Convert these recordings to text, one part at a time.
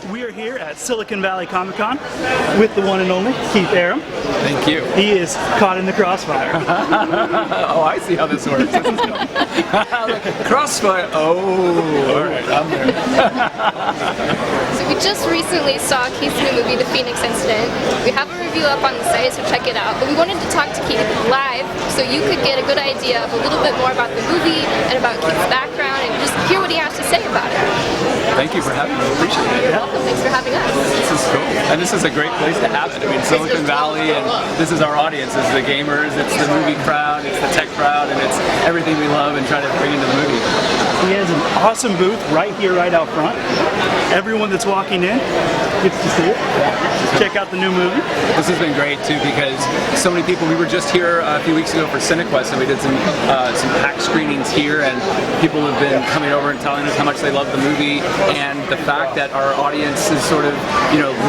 We are here at Silicon Valley Comic Con with the one and only Keith Arem. Thank you. He is caught in the crossfire. Oh, I see how this works. Crossfire. Oh, all right, I'm there. So we just recently saw Keith's new movie, The Phoenix Incident. We have a review up on the site, so check it out. But we wanted to talk to Keith live so you could get a good idea of a little bit more about the movie and about Keith's background and just hear what he has to say about it. Thank you for having me. Appreciate it. You're welcome. Thanks for having us. This is cool. And this is a great place to have it. I mean, Silicon Valley, and this is our audience. It's the gamers, it's the movie crowd, it's the tech crowd, and it's everything we love and try to bring into the movie. He has an awesome booth right here, right out front. Everyone that's walking in gets to see it. Check out the new movie. This has been great too because so many people. We were just here a few weeks ago for CineQuest, and we did some packed screenings here, and people have been coming over and telling us how much they love the movie, and the fact that our audience is sort of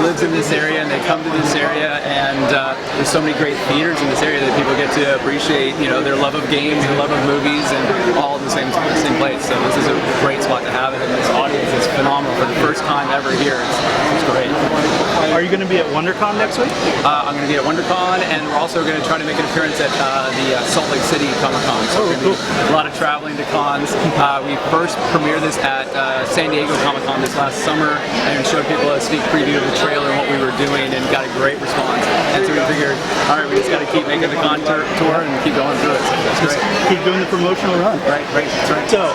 lives in this area and they come to this area, and there's so many great theaters in this area that people get to appreciate their love of games, their love of movies, and all in the same place. So this is a great spot to have it, and this audience is phenomenal for the first time ever here. It's great. Are you going to be at WonderCon next week? I'm going to be at WonderCon, and we're also going to try to make an appearance at the Salt Lake City Comic Con. So cool. A lot of traveling to cons. We first premiered this at San Diego Comic Con this last summer, and showed people a sneak preview of the trailer and what we were doing, and got a great response. And so we figured, all right, we just got to keep making the con tour and keep going through it. So that's great. Keep doing the promotional run. Right, that's right. So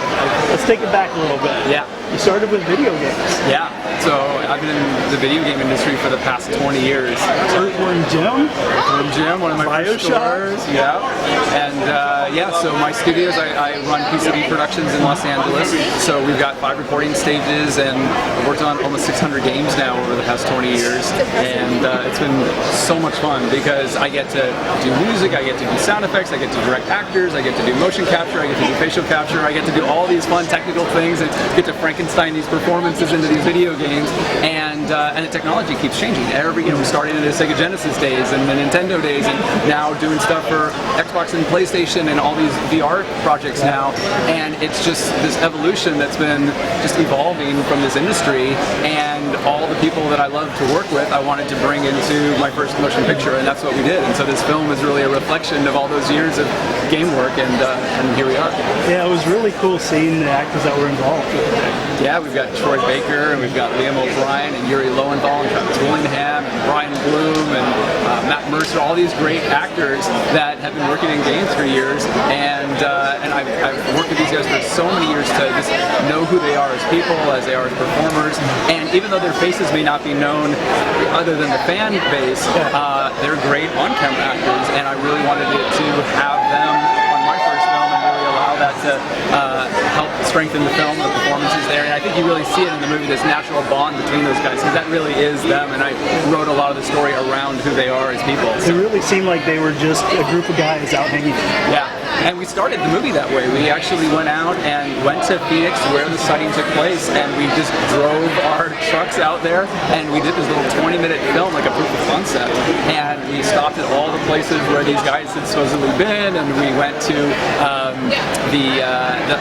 let's take it back a little bit. Yeah. You started with video games. Yeah. So I've been in the video game industry for the past 20 years. Earthworm Jim, one of my first stores. Yeah. And so my studios, I run PCB Productions in Los Angeles. So we've got 5 recording stages, and I've worked on almost 600 games now over the past 20 years. And it's been so much fun because I get to do music, I get to do sound effects, I get to direct actors, I get to do motion capture, I get to do facial capture, I get to do all these fun technical things and get to Frankenstein these performances into these video games. And the technology keeps changing. We started in the Sega Genesis days and the Nintendo days, and now doing stuff for Xbox and PlayStation and all these VR projects now. And it's just this evolution that's been just evolving from this industry, and all the people that I love to work with, I wanted to bring into my first motion picture, and that's what we did. And so this film is really a reflection of all those years of game work, and here we are. Yeah, it was really cool seeing the actors that were involved. Yeah, we've got Troy Baker, and we've got Liam O'Brien, and Yuri Lowenthal, and Travis Willingham, and Brian Bloom, and Matt Mercer, all these great actors that have been working in games for years, and I've worked with these guys for so many years to just know who they are as people, as they are as performers, and even though their faces may not be known other than the fan base, they're great on-camera actors, and I really wanted to have them on my first film and really allow that to help strengthen the film, the performances there, and I think you really see it in the movie, this natural bond between those guys, because that really is them, and I wrote a lot of the story around who they are as people. It really seemed like they were just a group of guys out hanging. Yeah, and we started the movie that way. We actually went out and went to Phoenix where the sighting took place, and we just drove our trucks out there, and we did this little 20-minute film, like a proof of concept, and we stopped at all the places where these guys had supposedly been, and we went to the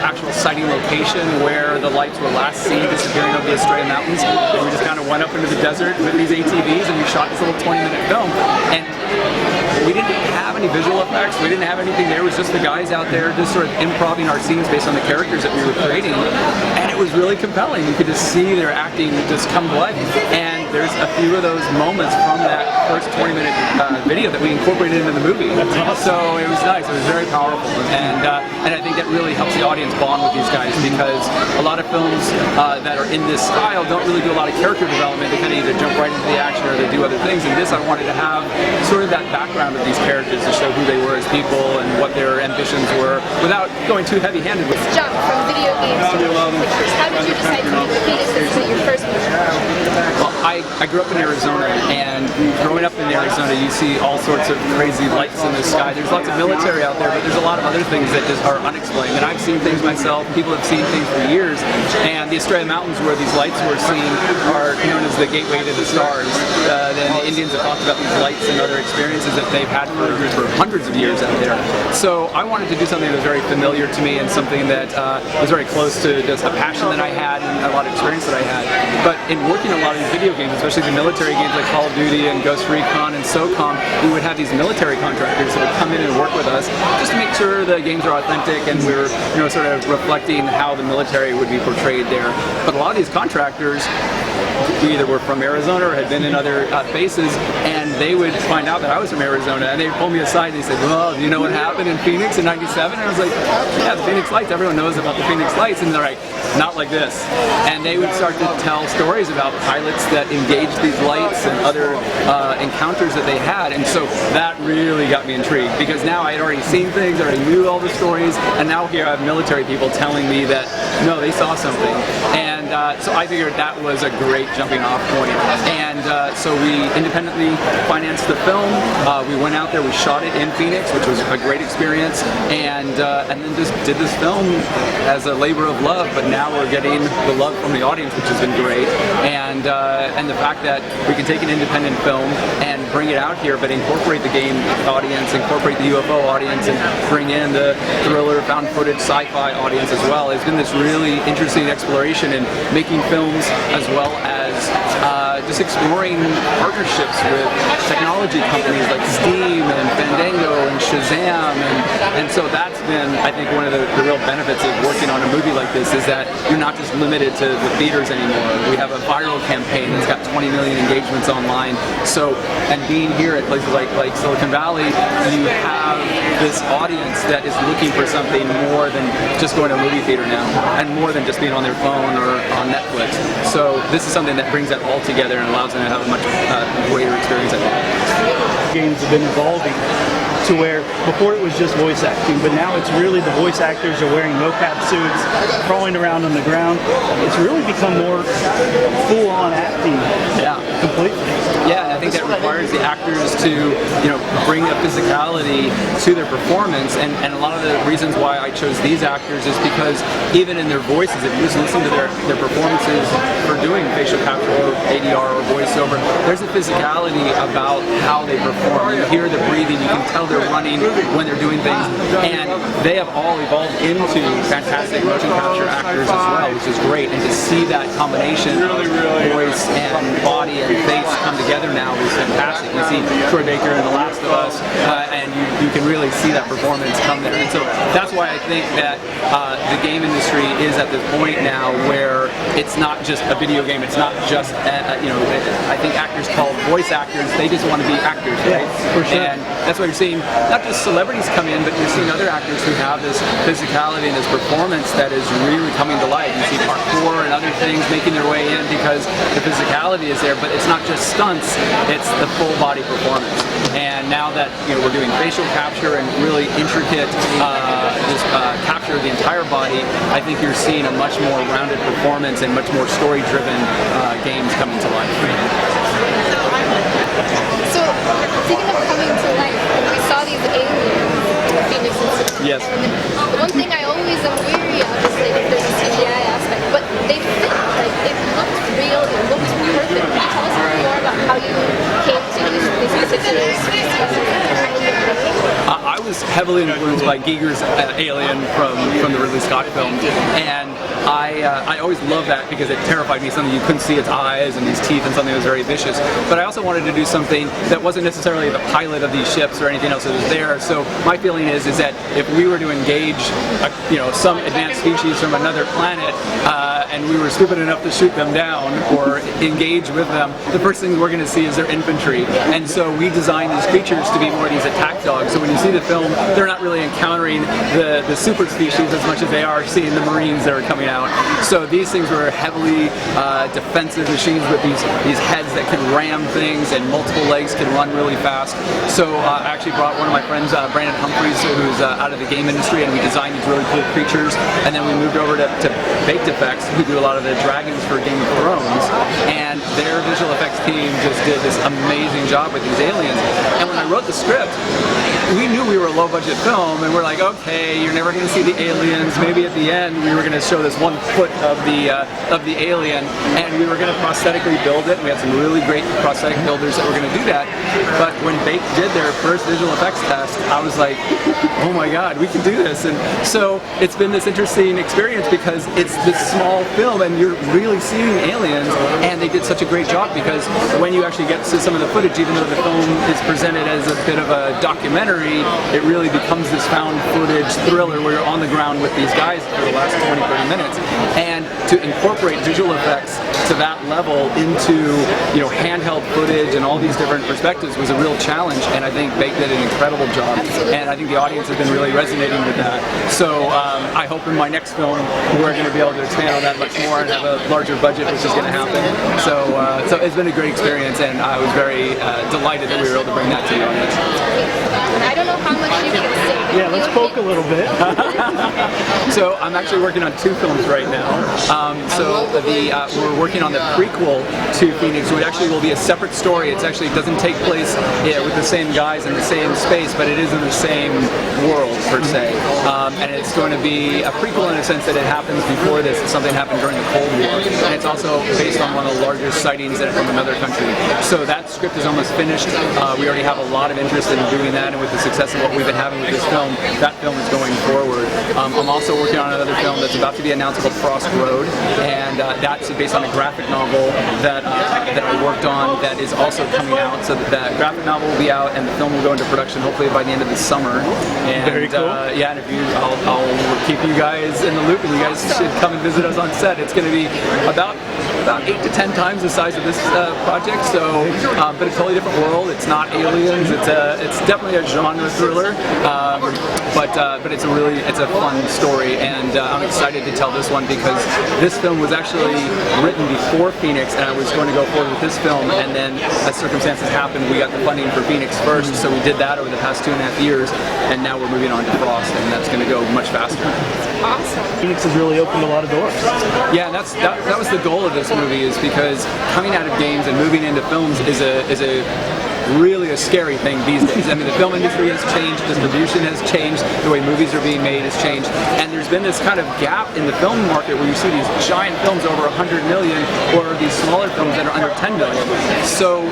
actual sighting location where the lights were last seen disappearing over the Estrella Mountains, and we just kind of went up into the desert with these ATVs, and we shot this little 20-minute film, and we didn't have any visual effects, we didn't have anything there, it was just the guys out there just sort of improvising our scenes based on the characters that we were creating, and it was really compelling. You could just see their acting just come to life, and there's a few of those moments from that first 20-minute video that we incorporated into the movie. So it was nice, it was very powerful, and I think that really helps the audience bond with these guys, because a lot of films that are in this style don't really do a lot of character development. They kind of either jump right into the action or they do other things, and this I wanted to have sort of that background of these characters to show who they were as people and what their ambitions were without going too heavy-handed with it. Jump from video games to motion pictures. How did you decide to make The Phoenix Incident your first motion picture? Well, I I grew up in Arizona, and growing up in Arizona, you see all sorts of crazy lights in the sky. There's lots of military out there, but there's a lot of other things that just are unexplained. And I've seen things myself. People have seen things for years. And the Australian mountains, where these lights were seen, are known as the gateway to the stars. Then the Indians have talked about these lights and other experiences that they've had for hundreds of years out there. So I wanted to do something that was very familiar to me and something that was very close to just a passion that I had and a lot of experience that I had. But in working a lot of these video games, especially the military games like Call of Duty and Ghost Recon and SOCOM, we would have these military contractors that would come in and work with us just to make sure the games are authentic and we're sort of reflecting how the military would be portrayed there. But a lot of these contractors either were from Arizona or had been in other bases, and they would find out that I was from Arizona, and they pulled me aside and they said, well, do you know what happened in Phoenix in '97? And I was like, yeah, the Phoenix Lights, everyone knows about the Phoenix Lights. And they're like, not like this. And they would start to tell stories about pilots that engaged these lights and other encounters that they had. And so that really got me intrigued, because now I had already seen things, I already knew all the stories, and now here I have military people telling me that, no, they saw something. And so I figured that was a great jumping off point. And so we independently financed the film. We went out there, we shot it in Phoenix, which was a great experience, and then just did this film as a labor of love. But now we're getting the love from the audience, which has been great. And the fact that we can take an independent film and bring it out here, but incorporate the game audience, incorporate the UFO audience, and bring in the thriller, found footage, sci-fi audience as well. It's been this really interesting exploration in making films, as well as just exploring partnerships with technology companies like Steam and Fandango and Shazam, and so that's been, I think, one of the real benefits of working on a movie like this, is that you're not just limited to the theaters anymore. We have a viral campaign that's got 20 million engagements online. So, and being here at places like Silicon Valley, you have this audience that is looking for something more than just going to a movie theater now, and more than just being on their phone or on Netflix. So this is something that brings that all together and allows them to have a much greater experience, I think. Games have been evolving to where before it was just voice acting, but now it's really the voice actors are wearing mocap suits, crawling around on the ground. It's really become more full-on acting. Yeah, completely. Yeah, and I think that requires the actors to, bring a physicality to their performance. And a lot of the reasons why I chose these actors is because even in their voices, if you just listen to their performances for doing facial capture or ADR or voiceover, there's a physicality about how they perform. You hear the breathing, you can tell they're running when they're doing things, and they have all evolved into fantastic motion capture actors as well, which is great. And to see that combination of voice and body and face come together now is fantastic. You see Troy Baker in The Last of Us, and you can really see that performance come there. And so that's why I think that the game industry is at the point now where it's not just a video game, it's not just, I think actors called voice actors, they just want to be actors, right? For sure. And that's why you're seeing not just celebrities come in, but you're seeing other actors who have this physicality and this performance that is really coming to life. You see parkour and other things making their way in because the physicality is there, but it's not just stunts, it's the full body performance. And now that we're doing facial capture and really intricate capture of the entire body, I think you're seeing a much more rounded performance and much more story-driven games coming to life. So, speaking of coming to life, we saw these aliens, Phoenix Institute. Yes. And the one thing I always am weary of is like if there's a CGI aspect, but they fit. Like it looked real, it looked perfect. Can you tell us a little more about how you came to these particular I was heavily influenced by Giger's Alien from the Ridley Scott film, and I always loved that because it terrified me, something you couldn't see its eyes and these teeth and something that was very vicious. But I also wanted to do something that wasn't necessarily the pilot of these ships or anything else that was there. So my feeling is that if we were to engage some advanced species from another planet and we were stupid enough to shoot them down or engage with them, the first thing we're going to see is their infantry. And so we designed these creatures to be more of these attack dogs. So when you see the film, they're not really encountering the super species as much as they are seeing the Marines that are coming out. So these things were heavily defensive machines with these heads that can ram things and multiple legs can run really fast. So I actually brought one of my friends, Brandon Humphreys, who's out of the game industry, and we designed these really cool creatures. And then we moved over to Baked Effects, who do a lot of the dragons for Game of Thrones, and their visual effects team did this amazing job with these aliens. And when I wrote the script, we knew we were a low-budget film, and we're like, okay, you're never going to see the aliens. Maybe at the end we were going to show this 1 foot of the alien, and we were going to prosthetically build it. We had some really great prosthetic builders that were going to do that. But when Bake did their first visual effects test, I was like, oh my God, we can do this. And so it's been this interesting experience because it's this small film, and you're really seeing aliens, and they did such a great job because when you actually get to some of the footage, even though the film is presented as a bit of a documentary, it really becomes this found footage thriller where you're on the ground with these guys for the last 20-30 minutes. And to incorporate visual effects to that level into, you know, handheld footage and all these different perspectives was a real challenge, and I think Bake did an incredible job. And I think the audience has been really resonating with that. So I hope in my next film we're going to be able to expand on that much more and have a larger budget, which is going to happen. So it's been a great experience, and I was very delighted that we were able to bring that to the audience. I don't know how much you can say. Yeah, let's poke a little bit. So I'm actually working on 2 films right now. We're working on the prequel to Phoenix, which actually will be a separate story. It actually doesn't take place with the same guys in the same space, but it is in the same world per se. And it's going to be a prequel in a sense that it happens before this. Something happened during the Cold War, and it's also based on one of the largest sightings from another country. So that script is almost finished. We already have a lot of interest in doing that, and with the success of what we've been having with this film, that film is going forward. I'm also working on another film that's about to be announced called Crossroad, and that's based on a graphic novel that I worked on that is also coming out. So that graphic novel will be out, and the film will go into production hopefully by the end of the summer. And very cool. Yeah, and I'll keep you guys in the loop, and you guys should come and visit us on set. It's going to be about 8 to 10 times the size of this project. So, but it's a totally different world. It's not aliens. It's definitely a genre thriller. But it's a fun story, and I'm excited to tell this one because this film was actually written before Phoenix, and I was going to go forward with this film, and then as circumstances happened, we got the funding for Phoenix first, so we did that over the past 2.5 years, and now we're moving on to Frost, and that's going to go much faster. Awesome. Phoenix has really opened a lot of doors. Yeah, that was the goal of this movie, is because coming out of games and moving into films is really a scary thing these days. I mean, the film industry has changed, distribution has changed, the way movies are being made has changed, and there's been this kind of gap in the film market where you see these giant films over 100 million or these smaller films that are under 10 million. So,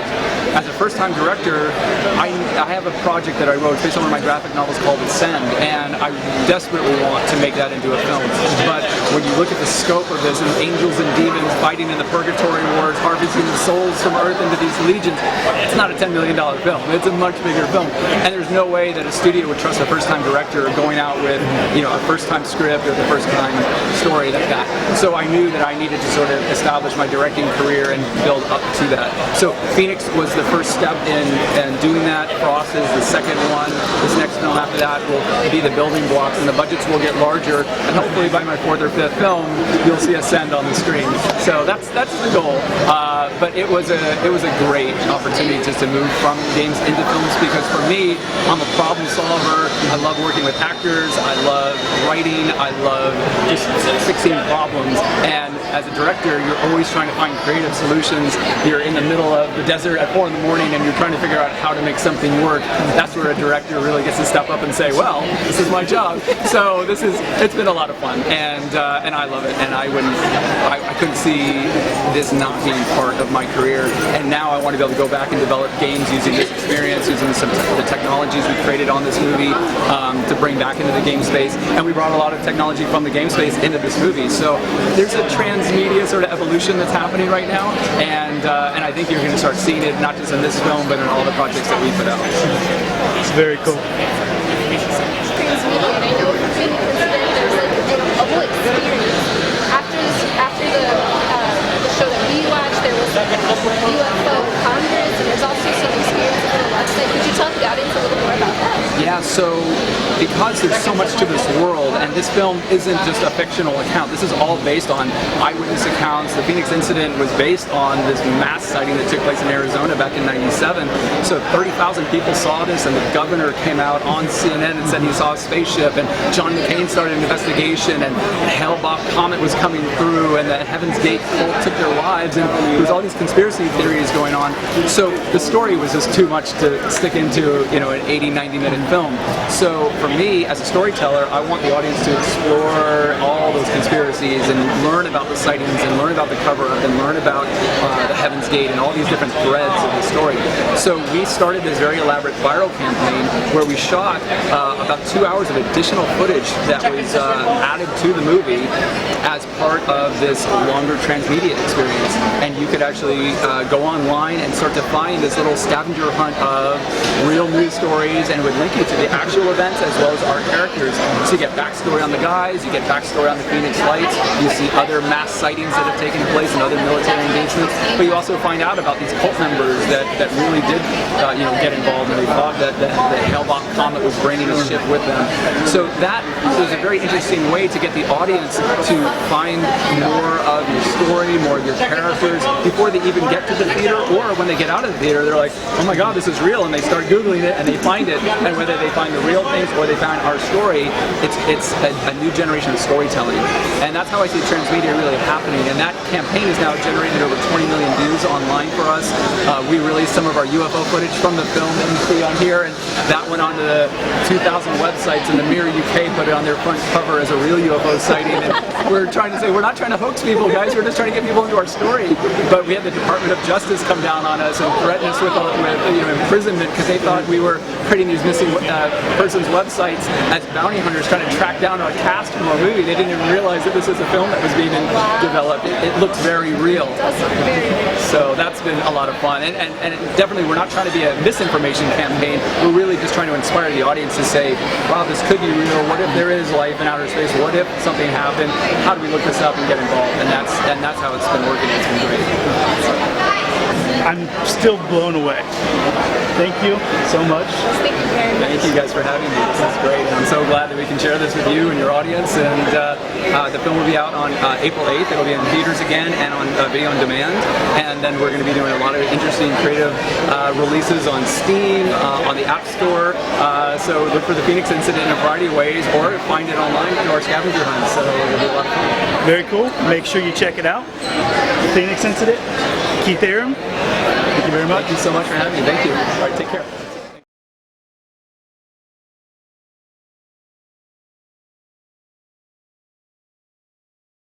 as a first-time director, I have a project that I wrote based on one of my graphic novels called Ascend, and I desperately want to make that into a film. But when you look at the scope of this, and angels and demons fighting in the purgatory wars, harvesting the souls from Earth into these legions, it's not a $10 million film. It's a much bigger film, and there's no way that a studio would trust a first-time director going out with, you know, a first-time script or the first-time story like that. So I knew that I needed to sort of establish my directing career and build up to that. So Phoenix was the first step in doing that. Frost is the second one. This next film after that will be the building blocks, and the budgets will get larger. And hopefully by my 4th or 5th film, you'll see Ascend on the screen. So that's the goal. But it was a great opportunity just to move from games into films, because for me, I'm a problem solver. I love working with actors. I love writing. I love just fixing problems. And as a director, you're always trying to find creative solutions. You're in the middle of the desert at 4 in the morning, and you're trying to figure out how to make something work. That's where a director really gets to step up and say, well, this is my job. So it's been a lot of fun, and I love it. And I couldn't see this not being part of my career. And now I want to be able to go back and develop games using this experience, using some of the technologies we created on this movie to bring back into the game space. And we brought a lot of technology from the game space into this movie. So there's a transmedia sort of evolution that's happening right now, and I think you're going to start seeing it not just in this film, but in all the projects that we put out. It's very cool. Transmedia, and I know for Phoenix Incident, there's like a whole experience. After the show that we watched, there was like a UFO Congress, and there's also some experiences on the website. Could you tell the audience a little more about that? Yeah, Yeah, so because there's so much to this world, and this film isn't just a fictional account, this is all based on eyewitness accounts. The Phoenix incident was based on this mass sighting that took place in Arizona back in '97. So 30,000 people saw this, and the governor came out on CNN and said he saw a spaceship, and John McCain started an investigation, and the Hale-Bopp comet was coming through, and the Heaven's Gate cult took their lives, and there was all these conspiracy theories going on. So the story was just too much to stick into, you know, an 80, 90-minute film. So for me, as a storyteller, I want the audience to explore all those conspiracies and learn about the sightings and learn about the cover-up and learn about the Heaven's Gate and all these different threads of the story. So we started this very elaborate viral campaign where we shot about 2 hours of additional footage that was added to the movie as part of this longer transmedia experience. And you could actually go online and start to find this little scavenger hunt of real news stories, and would link you to the actual events as well as our characters. So you get backstory on the guys, you get backstory on the Phoenix Lights, you see other mass sightings that have taken place and other military engagements, but you also find out about these cult members that really did you know, get involved, and they thought that the Hale-Bopp comet was bringing a ship with them. So that was a very interesting way to get the audience to find more of your story, more of your characters before they even get to the theater, or when they get out of the theater they're like, oh my god, this is real, and they start Googling it and they find it, and whether they find the real things or they find our story, it's a new generation of storytelling. And that's how I see transmedia really happening, and that campaign has now generated over 20 million views online for us. We released some of our UFO footage from the film that you see on here, and that went onto the 2,000 websites, and the Mirror UK put it on their front cover as a real UFO sighting. And we're trying to say, we're not trying to hoax people, guys, we're just trying to get people into our story. But we had the Department of Justice come down on us and threaten us with you know, imprisonment because they thought we were creating these missing persons websites as bounty hunters trying to track down our cast from our movie. They didn't even realize that this was a film that was being developed. It looks very real. So that's been a lot of fun. And definitely we're not trying to be a misinformation campaign. We're really just trying to inspire the audience to say, wow, this could be real. What if there is life in outer space? What if something happened? How do we look this up and get involved? And that's how it's been working. It's been great. I'm still blown away. Thank you so much. Thank you very much. Thank you guys for having me. This is great. I'm so glad that we can share this with you and your audience. And the film will be out on April 8th. It'll be in theaters again and on video on demand. And then we're going to be doing a lot of interesting creative releases on Steam, on the App Store. So look for the Phoenix Incident in a variety of ways, or find it online through our scavenger hunt. So it'll be a lot of fun. Very cool. Make sure you check it out. Phoenix Incident. Keith Arem. Thank you very much. Thank you so much for having me. Thank you. All right, take care.